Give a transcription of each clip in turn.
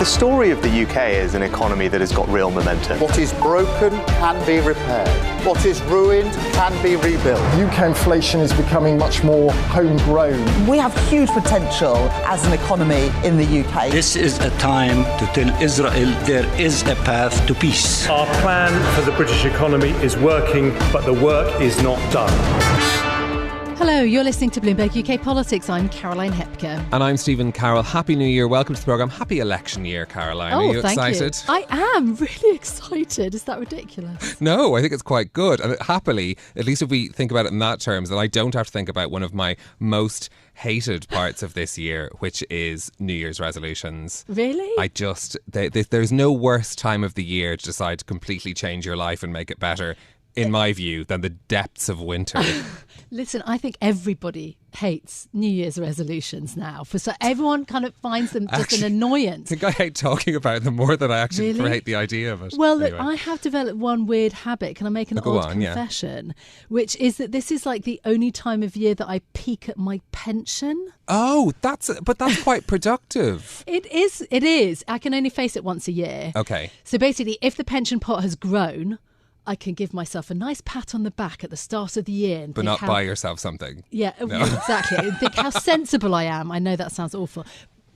The story of the UK is an economy that has got real momentum. What is broken can be repaired. What is ruined can be rebuilt. UK inflation is becoming much more homegrown. We have huge potential as an economy in the UK. This is a time to tell Israel there is a path to peace. Our plan for the British economy is working, but the work is not done. Hello, you're listening to Bloomberg UK Politics. I'm Caroline Hepker. And I'm Stephen Carroll. Happy New Year. Welcome to the programme. Happy election year, Caroline. Are you excited? I am really excited. Is that ridiculous? No, I think it's quite good. And happily, at least if we think about it in that terms, then I don't have to think about one of my most hated parts of this year, which is New Year's resolutions. Really? There's no worse time of the year to decide to completely change your life and make it better, in my view, than the depths of winter. Listen, I think everybody hates New Year's resolutions now. So everyone kind of finds them just an annoyance. I think I hate talking about them more than I actually Really? hate the idea of it. Well, anyway. look, I have developed one weird habit. Can I make an odd confession? Which is that this is like the only time of year that I peak at my pension. Oh, that's quite productive. It is. I can only face it once a year. Okay. So basically, if the pension pot has grown, I can give myself a nice pat on the back at the start of the year. But not buy yourself something. Yeah, no. Exactly. And think how sensible I am. I know that sounds awful.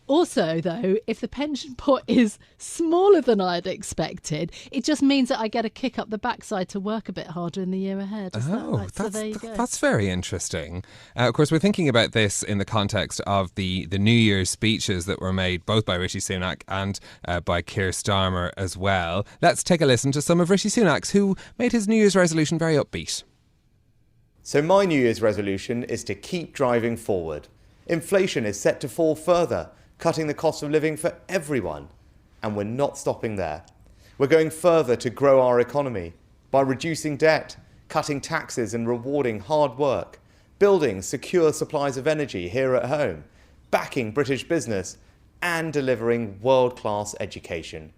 Also, though, if the pension pot is smaller than I had expected, it just means that I get a kick up the backside to work a bit harder in the year ahead. That's very interesting. Of course, we're thinking about this in the context of the New Year's speeches that were made both by Rishi Sunak and by Keir Starmer as well. Let's take a listen to some of Rishi Sunak's, who made his New Year's resolution very upbeat. So my New Year's resolution is to keep driving forward. Inflation is set to fall further, cutting the cost of living for everyone. And we're not stopping there. We're going further to grow our economy by reducing debt, cutting taxes and rewarding hard work, building secure supplies of energy here at home, backing British business and delivering world-class education.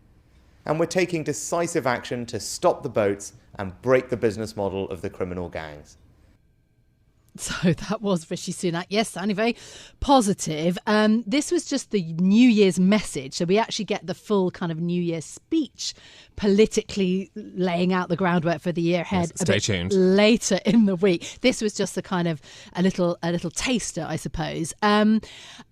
And we're taking decisive action to stop the boats and break the business model of the criminal gangs. So that was Rishi Sunak. Yes, sounding very positive. This was just the New Year's message. So we actually get the full kind of New Year's speech, politically laying out the groundwork for the year ahead. Yes, stay tuned. Later in the week. This was just a kind of a little taster, I suppose. I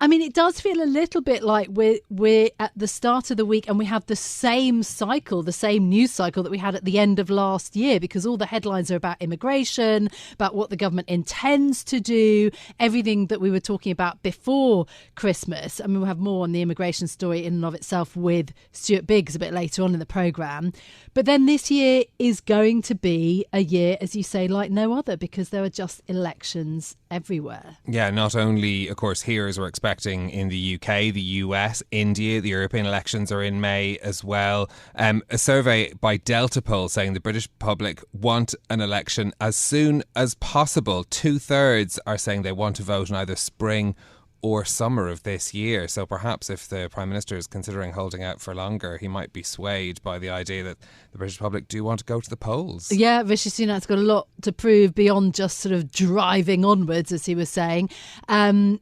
mean, it does feel a little bit like we're at the start of the week and we have the same cycle, the same news cycle that we had at the end of last year, because all the headlines are about immigration, about what the government intends to do, everything that we were talking about before Christmas. I mean, we'll have more on the immigration story in and of itself with Stuart Biggs a bit later on in the programme. But then this year is going to be a year, as you say, like no other, because there are just elections everywhere. Yeah, not only, of course, here as we're expecting in the UK, the US, India, the European elections are in May as well. A survey by Delta Poll saying the British public want an election as soon as possible. 2/3 are saying they want to vote in either spring or summer of this year. So perhaps if the Prime Minister is considering holding out for longer, he might be swayed by the idea that the British public do want to go to the polls. Yeah, Rishi Sunak's got a lot to prove beyond just sort of driving onwards, as he was saying. And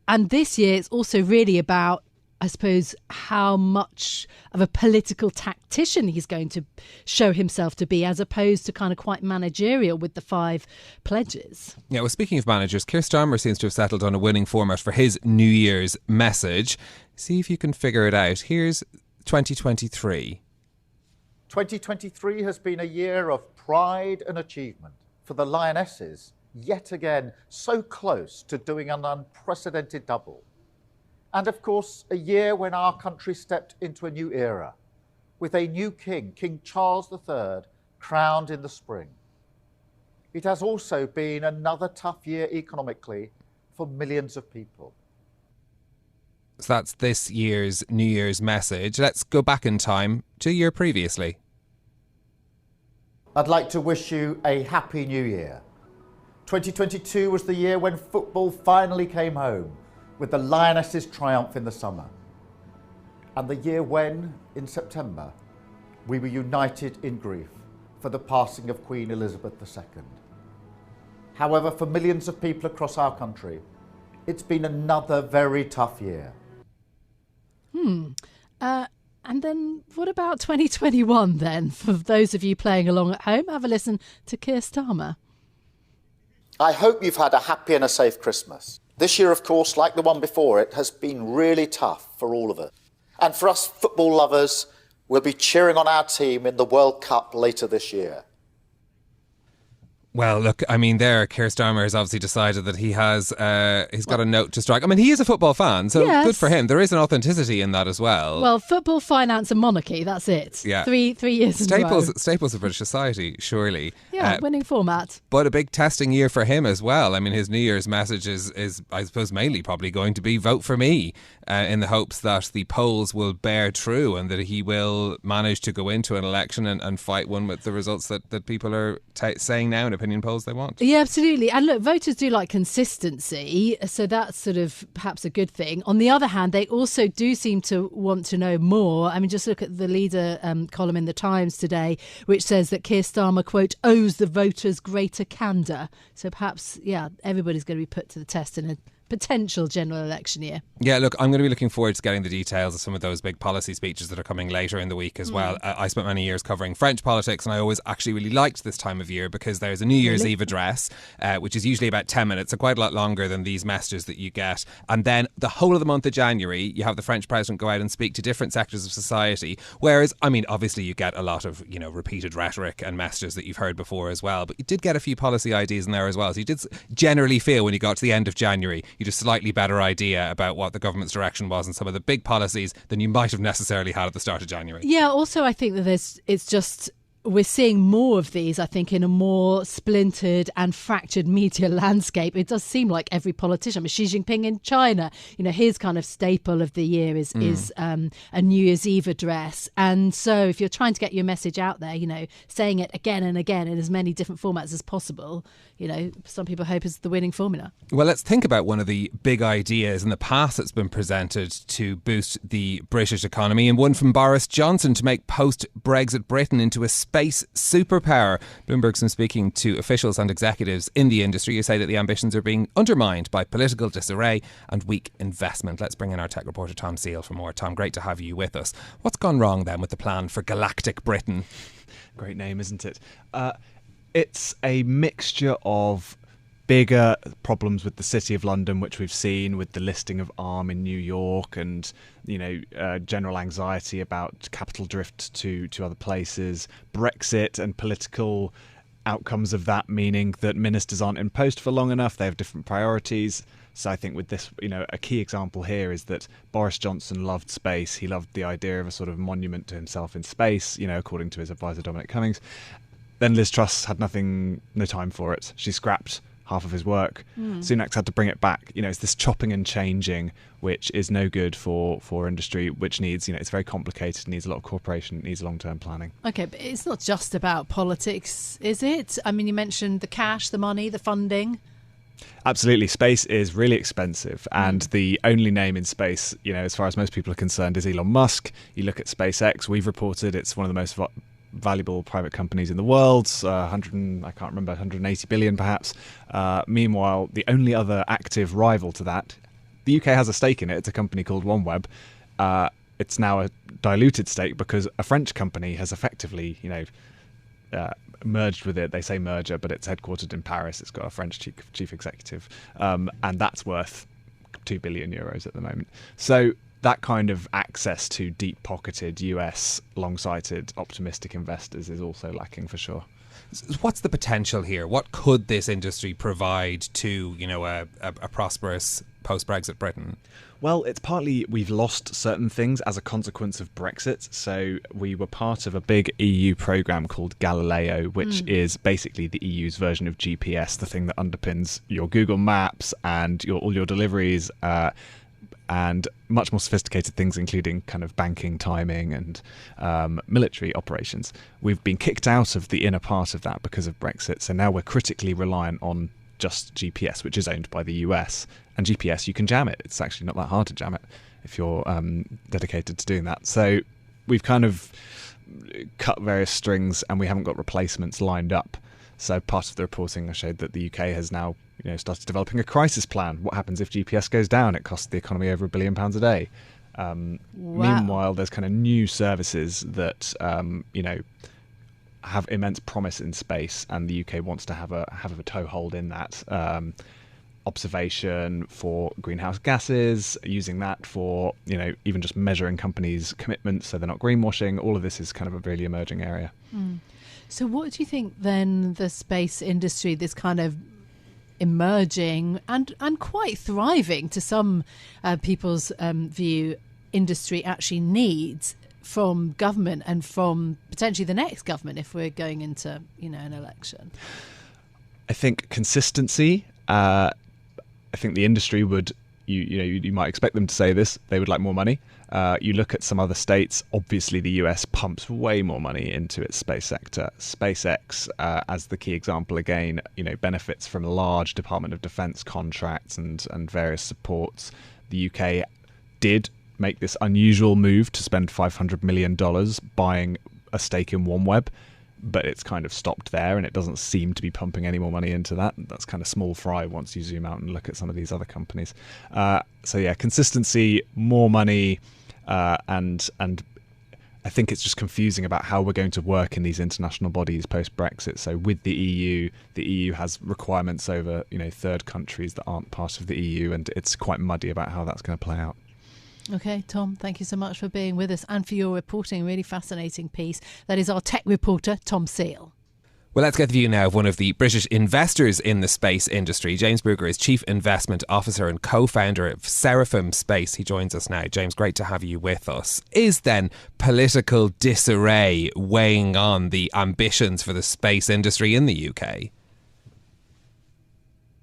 this year it's also really about, I suppose, how much of a political tactician he's going to show himself to be, as opposed to kind of quite managerial with the 5 pledges. Yeah, well, speaking of managers, Keir Starmer seems to have settled on a winning format for his New Year's message. See if you can figure it out. Here's 2023. 2023 has been a year of pride and achievement for the Lionesses, yet again so close to doing an unprecedented double. And of course, a year when our country stepped into a new era, with a new king, King Charles III, crowned in the spring. It has also been another tough year economically for millions of people. So that's this year's New Year's message. Let's go back in time to a year previously. I'd like to wish you a happy new year. 2022 was the year when football finally came home, with the Lionesses' triumph in the summer. And the year when, in September, we were united in grief for the passing of Queen Elizabeth II. However, for millions of people across our country, it's been another very tough year. And then what about 2021 then? For those of you playing along at home, have a listen to Keir Starmer. I hope you've had a happy and a safe Christmas. This year, of course, like the one before it, has been really tough for all of us. And for us football lovers, we'll be cheering on our team in the World Cup later this year. Well, look, I mean, Keir Starmer has obviously decided that he's got a note to strike. I mean, he is a football fan, so yes. Good for him. There is an authenticity in that as well. Well, football, finance and monarchy, that's it. Yeah. Three years in a row. Staples of British society, surely. Yeah, winning format. But a big testing year for him as well. I mean, his New Year's message is I suppose, mainly probably going to be vote for me, in the hopes that the polls will bear true and that he will manage to go into an election and fight one with the results that people are saying now in opinion polls they want. Yeah, absolutely. And look, voters do like consistency, so that's sort of perhaps a good thing. On the other hand, they also do seem to want to know more. I mean, just look at the leader column in the Times today, which says that Keir Starmer, quote, owes the voters greater candour. So perhaps, yeah, everybody's going to be put to the test in a potential general election year. Yeah, look, I'm going to be looking forward to getting the details of some of those big policy speeches that are coming later in the week as well. I spent many years covering French politics, and I always actually really liked this time of year because there's a New Year's Eve address, which is usually about 10 minutes, so quite a lot longer than these messages that you get. And then the whole of the month of January, you have the French president go out and speak to different sectors of society. Whereas, I mean, obviously you get a lot of, repeated rhetoric and messages that you've heard before as well, but you did get a few policy ideas in there as well. So you did generally feel when you got to the end of January, you just slightly better idea about what the government's direction was and some of the big policies than you might have necessarily had at the start of January. Yeah, also I think that we're seeing more of these, I think, in a more splintered and fractured media landscape. It does seem like every politician, I mean, Xi Jinping in China, his kind of staple of the year is a New Year's Eve address. And so if you're trying to get your message out there, saying it again and again in as many different formats as possible, some people hope is the winning formula. Well, let's think about one of the big ideas in the past that's been presented to boost the British economy, and one from Boris Johnson to make post-Brexit Britain into a space superpower. Bloomberg's been speaking to officials and executives in the industry who say that the ambitions are being undermined by political disarray and weak investment. Let's bring in our tech reporter Tom Seal for more. Tom, great to have you with us. What's gone wrong then with the plan for Galactic Britain? Great name, isn't it? It's a mixture of bigger problems with the City of London, which we've seen with the listing of ARM in New York, and general anxiety about capital drift to other places, Brexit and political outcomes of that, meaning that ministers aren't in post for long enough, they have different priorities. So I think with this, a key example here is that Boris Johnson loved space. He loved the idea of a sort of monument to himself in space, according to his advisor Dominic Cummings. Then Liz Truss had no time for it. She scrapped half of his work. Sunak's had to bring it back. It's this chopping and changing, which is no good for industry, which needs, it's very complicated, needs a lot of cooperation, needs long-term planning. Okay, but it's not just about politics, is it? I mean, you mentioned the cash, the money, the funding. Absolutely. Space is really expensive, and the only name in space, as far as most people are concerned, is Elon Musk. You look at SpaceX, we've reported it's one of the most valuable private companies in the world, 180 billion perhaps. Meanwhile, the only other active rival to that, the UK has a stake in it. It's a company called OneWeb. It's now a diluted stake because a French company has effectively, merged with it. They say merger, but it's headquartered in Paris. It's got a French chief executive, and that's worth 2 billion euros at the moment. So that kind of access to deep-pocketed US long-sighted optimistic investors is also lacking for sure. What's the potential here? What could this industry provide to a prosperous post-Brexit Britain? Well, it's partly we've lost certain things as a consequence of Brexit. So we were part of a big EU programme called Galileo, which is basically the EU's version of GPS, the thing that underpins your Google Maps and all your deliveries, and much more sophisticated things, including kind of banking, timing, and military operations. We've been kicked out of the inner part of that because of Brexit, so now we're critically reliant on just GPS, which is owned by the US. And GPS, you can jam it. It's actually not that hard to jam it if you're dedicated to doing that. So we've kind of cut various strings, and we haven't got replacements lined up. So part of the reporting showed that the UK has now started developing a crisis plan. What happens if GPS goes down? It costs the economy over £1 billion a day. Meanwhile, there's kind of new services that have immense promise in space, and the UK wants to have a toehold in that. Observation for greenhouse gases, using that for even just measuring companies' commitments so they're not greenwashing. All of this is kind of a really emerging area. So what do you think then the space industry, this kind of emerging and quite thriving to some people's view industry, actually needs from government and from potentially the next government if we're going into an election? I think consistency. I think the industry would, you might expect them to say this, they would like more money. You look at some other states, obviously the US pumps way more money into its space sector. SpaceX, as the key example again, benefits from large Department of Defense contracts and various supports. The UK did make this unusual move to spend $500 million buying a stake in OneWeb, but it's kind of stopped there, and it doesn't seem to be pumping any more money into that. That's kind of small fry once you zoom out and look at some of these other companies. So yeah, consistency, more money, and I think it's just confusing about how we're going to work in these international bodies post-Brexit. So with the EU has requirements over third countries that aren't part of the EU, and it's quite muddy about how that's going to play out. Okay, Tom, thank you so much for being with us and for your reporting. Really fascinating piece. That is our tech reporter, Tom Seal. Well, let's get the view now of one of the British investors in the space industry. James Bruegger is Chief Investment Officer and co-founder of Seraphim Space. He joins us now. James, great to have you with us. Is then political disarray weighing on the ambitions for the space industry in the UK?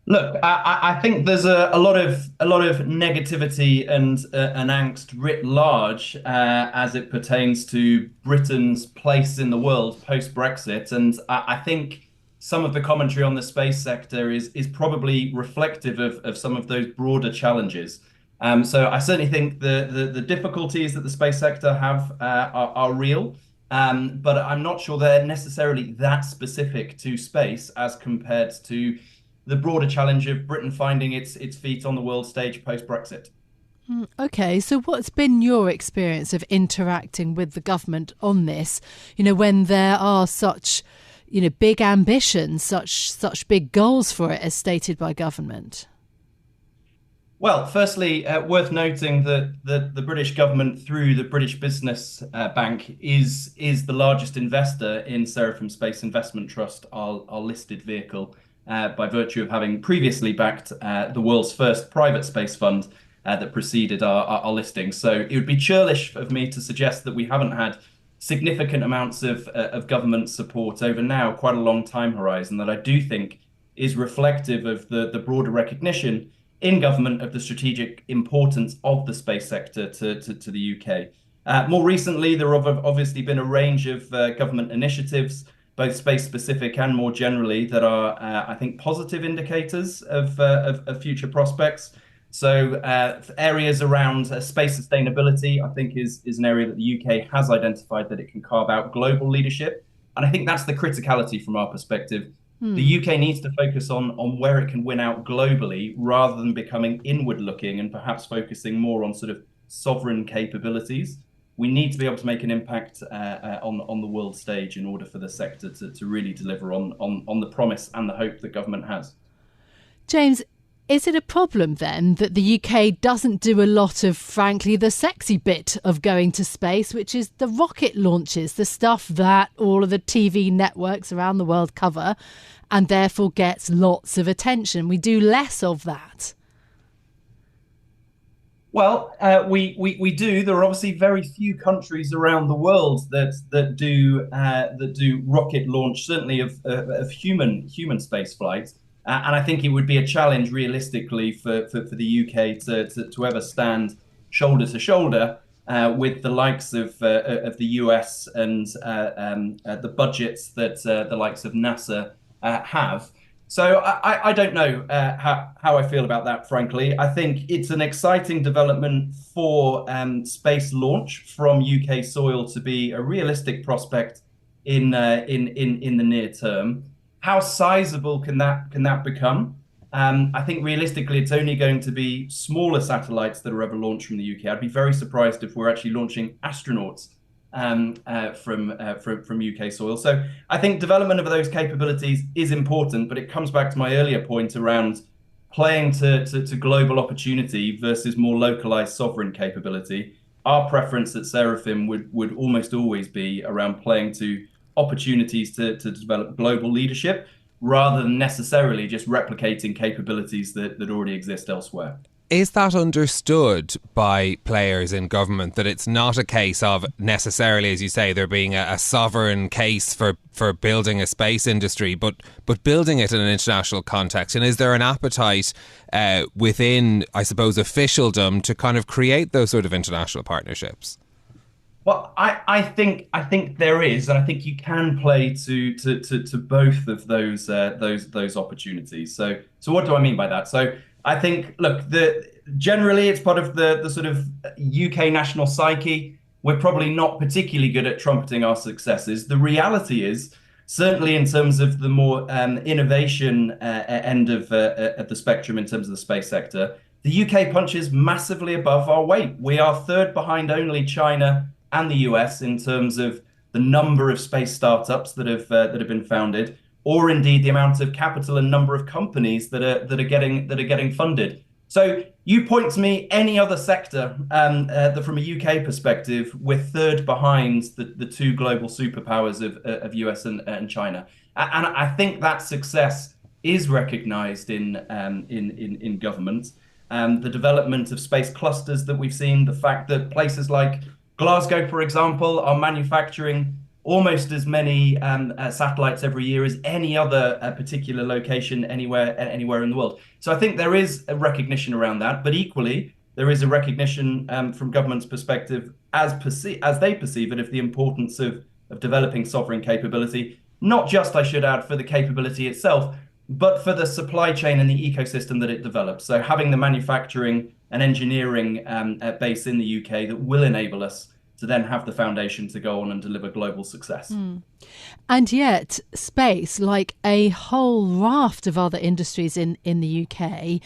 Look, I think there's a lot of negativity and angst writ large as it pertains to Britain's place in the world post-Brexit, and I think some of the commentary on the space sector is probably reflective of some of those broader challenges. So I certainly think the difficulties that the space sector have are real, but I'm not sure they're necessarily that specific to space as compared to the broader challenge of Britain finding its feet on the world stage post-Brexit. Okay, so what's been your experience of interacting with the government on this? When there are such, big ambitions, such big goals for it as stated by government. Well, firstly, worth noting that the British government, through the British Business Bank, is the largest investor in Seraphim Space Investment Trust, our listed vehicle, by virtue of having previously backed the world's first private space fund that preceded our listing. So it would be churlish of me to suggest that we haven't had significant amounts of government support over now quite a long time horizon, that I do think is reflective of the broader recognition in government of the strategic importance of the space sector to the UK. More recently, there have obviously been a range of government initiatives, both space-specific and more generally, that are, I think, positive indicators of future prospects. So areas around space sustainability, I think, is an area that the UK has identified that it can carve out global leadership. And I think that's the criticality from our perspective. The UK needs to focus on where it can win out globally rather than becoming inward-looking and perhaps focusing more on sort of sovereign capabilities. We need to be able to make an impact on the world stage in order for the sector to really deliver on the promise and the hope that government has. James, is it a problem then that the UK doesn't do a lot of, frankly, the sexy bit of going to space, which is the rocket launches, the stuff that all of the TV networks around the world cover and therefore gets lots of attention? We do less of that. Well, we do. There are obviously very few countries around the world that do rocket launch, certainly of human space flight. And I think it would be a challenge realistically for the UK to ever stand shoulder to shoulder with the likes of the US and the budgets that the likes of NASA have. So I don't know how I feel about that, frankly. I think it's an exciting development for space launch from UK soil to be a realistic prospect in the near term. How sizable can that become? I think realistically, it's only going to be smaller satellites that are ever launched from the UK. I'd be very surprised if we're actually launching astronauts from UK soil. So I think development of those capabilities is important, but it comes back to my earlier point around playing to global opportunity versus more localized sovereign capability. Our preference at Seraphim would almost always be around playing to opportunities to develop global leadership rather than necessarily just replicating capabilities that already exist elsewhere. Is that understood by players in government, that it's not a case of necessarily, as you say, there being a sovereign case for building a space industry, but building it in an international context? And is there an appetite within, I suppose, officialdom to kind of create those sort of international partnerships? Well, I think there is, and I think you can play to both of those opportunities. So what do I mean by that? So I think, look, generally it's part of the sort of UK national psyche. We're probably not particularly good at trumpeting our successes. The reality is, certainly in terms of the more innovation end of the spectrum in terms of the space sector, the UK punches massively above our weight. We are third behind only China and the US in terms of the number of space startups that have been founded, or indeed the amount of capital and number of companies that are getting funded. So you point to me any other sector that from a UK perspective, we're third behind the two global superpowers of US and China. And I think that success is recognized in government. The development of space clusters that we've seen, the fact that places like Glasgow, for example, are manufacturing almost as many satellites every year as any other particular location anywhere in the world. So I think there is a recognition around that, but equally there is a recognition from government's perspective as they perceive it of the importance of developing sovereign capability, not just, I should add, for the capability itself, but for the supply chain and the ecosystem that it develops. So having the manufacturing and engineering base in the UK that will enable us to then have the foundation to go on and deliver global success. And yet, space, like a whole raft of other industries in the UK,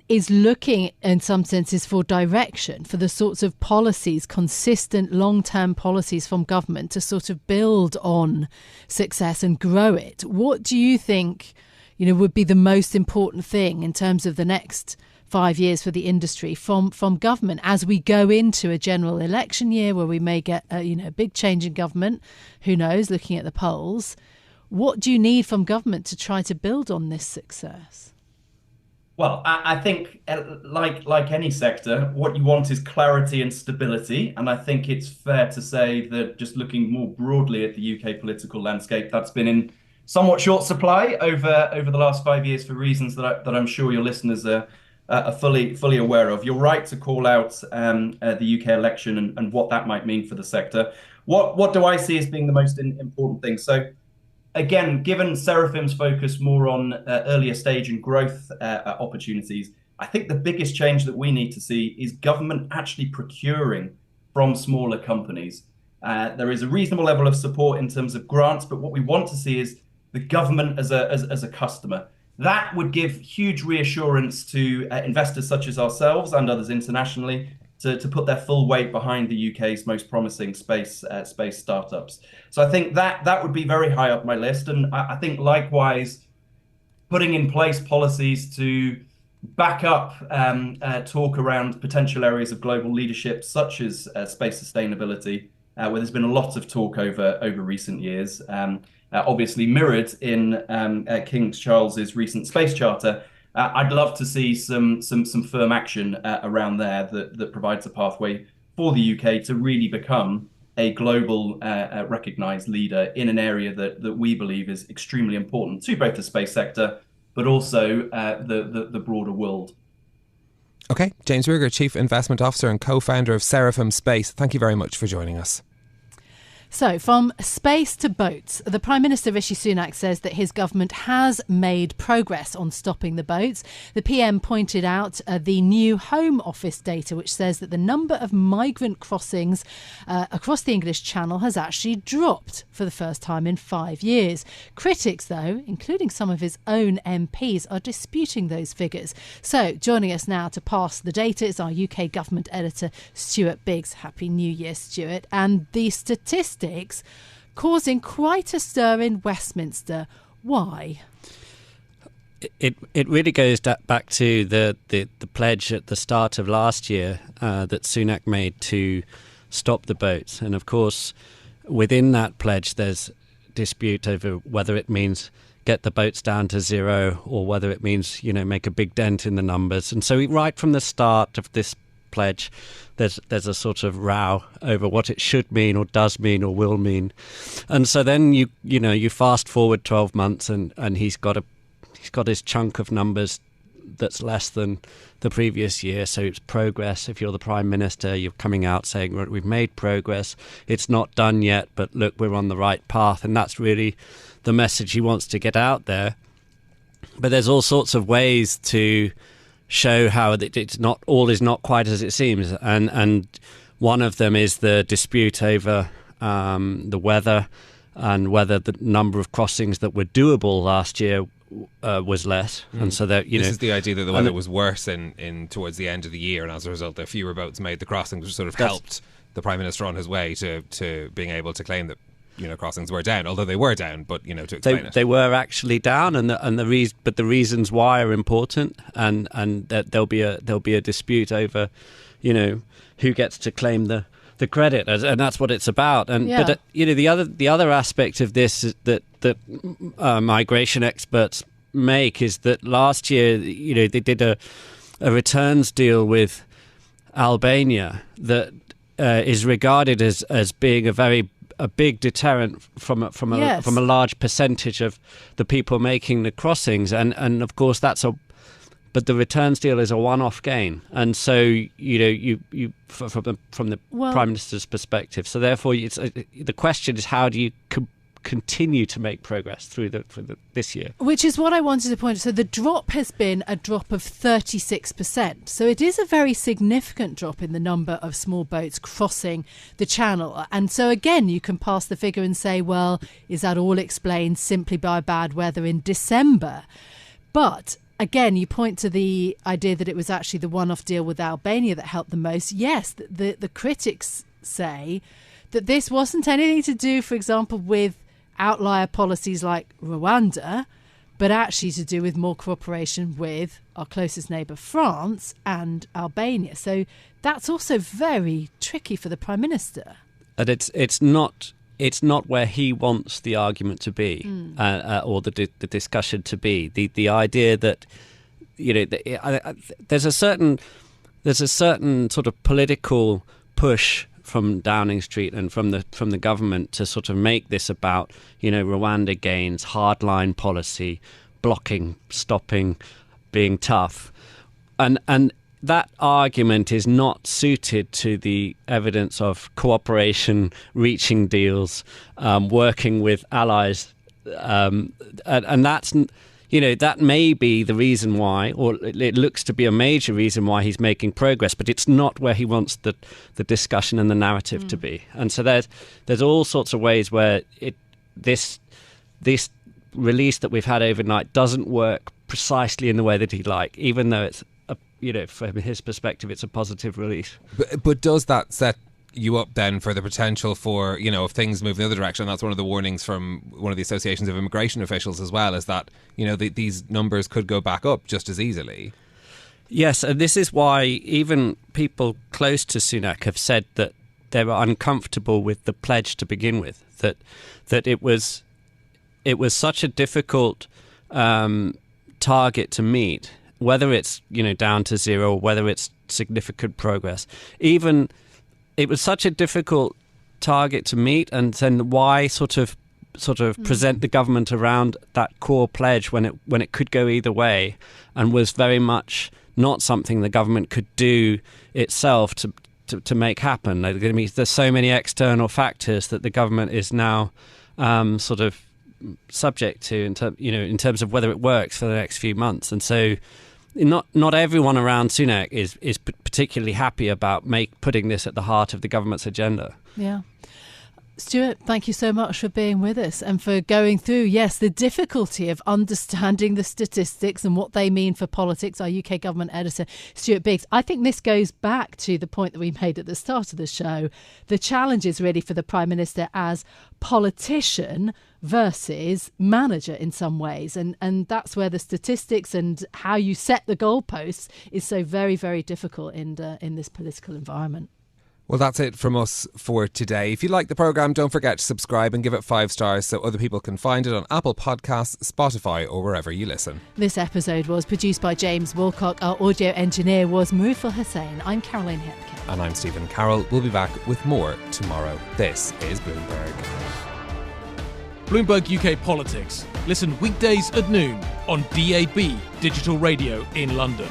is looking, in some senses, for direction, for the sorts of policies, consistent long-term policies from government to sort of build on success and grow it. What do you think, would be the most important thing in terms of the next 5 years for the industry from government as we go into a general election year where we may get a big change in government? Who knows, looking at the polls. What do you need from government to try to build on this success? Well, I think like any sector, what you want is clarity and stability. And I think it's fair to say that just looking more broadly at the UK political landscape, that's been in somewhat short supply over the last 5 years for reasons that I'm sure your listeners are fully aware of. You're right to call out the UK election and what that might mean for the sector. What do I see as being the most important thing? So again, given Seraphim's focus more on earlier stage and growth opportunities, I think the biggest change that we need to see is government actually procuring from smaller companies. There is a reasonable level of support in terms of grants, but what we want to see is the government as a customer. That would give huge reassurance to investors such as ourselves and others internationally to put their full weight behind the UK's most promising space startups. So I think that would be very high up my list. And I think likewise, putting in place policies to back up talk around potential areas of global leadership, such as space sustainability, where there's been a lot of talk over recent years. Obviously mirrored in King Charles's recent space charter. I'd love to see some firm action around there that provides a pathway for the UK to really become a global recognized leader in an area that we believe is extremely important to both the space sector, but also the broader world. Okay, James Bruegger, Chief Investment Officer and co-founder of Seraphim Space. Thank you very much for joining us. So, from space to boats, the Prime Minister Rishi Sunak says that his government has made progress on stopping the boats. The PM pointed out the new Home Office data, which says that the number of migrant crossings across the English Channel has actually dropped for the first time in 5 years. Critics, though, including some of his own MPs, are disputing those figures. So, joining us now to pass the data is our UK government editor, Stuart Biggs. Happy New Year, Stuart. And the statistics causing quite a stir in Westminster. Why? It really goes back to the pledge at the start of last year that Sunak made to stop the boats. And of course, within that pledge, there's dispute over whether it means get the boats down to zero or whether it means, make a big dent in the numbers. And so right from the start of this pledge, there's a sort of row over what it should mean or does mean or will mean. And so then you fast forward 12 months and he's got his chunk of numbers that's less than the previous year. So it's progress. If you're the Prime Minister, you're coming out saying, right, we've made progress. It's not done yet, but look, we're on the right path. And that's really the message he wants to get out there. But there's all sorts of ways to show how it's not all is not quite as it seems, and one of them is the dispute over the weather and whether the number of crossings that were doable last year was less, and so that this is the idea that the weather was worse in towards the end of the year, and as a result, there fewer boats made the crossings, which sort of helped the Prime Minister on his way to being able to claim that crossings were down, although they were down, but to explain it. They were actually down, and the reasons why are important, and that there'll be a dispute over, who gets to claim the credit, and that's what it's about. And yeah. But the other aspect of this is that migration experts make is that last year, they did a returns deal with Albania that is regarded as being a big deterrent from a large percentage of the people making the crossings, and of course but the returns deal is a one-off gain, and so you from the Prime Minister's perspective. So therefore, the question is, how do you continue to make progress through this year? Which is what I wanted to point out. So the drop has been a drop of 36%. So it is a very significant drop in the number of small boats crossing the channel. And so again, you can pass the figure and say, well, is that all explained simply by bad weather in December? But again, you point to the idea that it was actually the one-off deal with Albania that helped the most. Yes, the critics say that this wasn't anything to do, for example, with outlier policies like Rwanda, but actually to do with more cooperation with our closest neighbour France and Albania. So that's also very tricky for the Prime Minister. And it's not where he wants the argument to be, or the discussion to be. The idea that there's a certain sort of political push from Downing Street and from the government to sort of make this about Rwanda gains, hardline policy, blocking, stopping, being tough, and that argument is not suited to the evidence of cooperation, reaching deals, working with allies, and that's that may be the reason why, or it looks to be a major reason why he's making progress, but it's not where he wants the discussion and the narrative to be. And so there's all sorts of ways where this release that we've had overnight doesn't work precisely in the way that he'd like, even though it's from his perspective, it's a positive release. But does that set you up then for the potential for, if things move the other direction? That's one of the warnings from one of the associations of immigration officials as well, is that, these numbers could go back up just as easily. Yes, and this is why even people close to Sunak have said that they were uncomfortable with the pledge to begin with, that it was such a difficult target to meet, whether it's down to zero or whether it's significant progress. Even it was such a difficult target to meet, and then why sort of present the government around that core pledge when it could go either way, and was very much not something the government could do itself to make happen. There's so many external factors that the government is now sort of subject to in terms of whether it works for the next few months. And so not everyone around Sunak is particularly happy about putting this at the heart of the government's agenda. Yeah. Stuart, thank you so much for being with us and for going through, yes, the difficulty of understanding the statistics and what they mean for politics. Our UK government editor, Stuart Biggs. I think this goes back to the point that we made at the start of the show. The challenge is really for the Prime Minister as politician versus manager in some ways. And that's where the statistics and how you set the goalposts is so very, very difficult in this political environment. Well, that's it from us for today. If you like the programme, don't forget to subscribe and give it 5 stars so other people can find it on Apple Podcasts, Spotify or wherever you listen. This episode was produced by James Wilcock. Our audio engineer was Mufil Hussain. I'm Caroline Hepker. And I'm Stephen Carroll. We'll be back with more tomorrow. This is Bloomberg. Bloomberg UK Politics. Listen weekdays at noon on DAB Digital Radio in London.